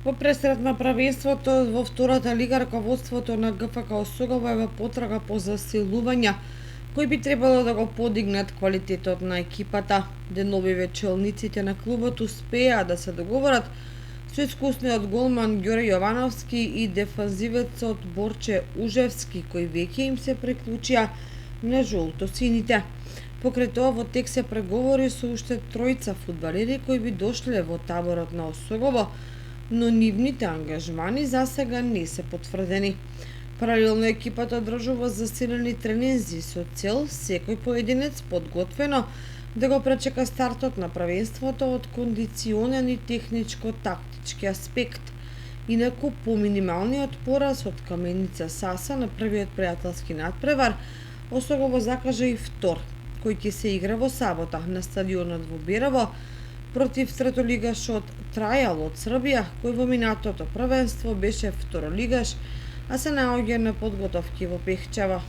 По пресрет на правенството во втората лига, раководството на ГФК Осогово е во потрага по засилувања кои би требало да го подигнат квалитетот на екипата. Деновиве челниците на клубот успеа да се договорат со искусниот голман Ѓоре Јовановски и дефанзивецот Борче Ужевски, кои веќе им се приклучија на жолто-сините. Покрај тоа во тек се преговори со уште тројца фудбалери кои би дошле во таборот на Осогово, но нивните ангажмани за сега не се потврдени. Паралелно екипата одржува засилени тренинзи со цел секој поединец подготвено да го пречека стартот на правенството од кондиционен и техничко-тактички аспект. Инаку по минималниот пораз од Каменица Саса на првиот пријателски надпревар, Осогово закажа и втор, кој ќе се игра во сабота на стадионот во Берово против третолигашот Трајал од Србија, кој во минатото првенство беше второлигаш, а се наоѓа на подготовки во Пехчево.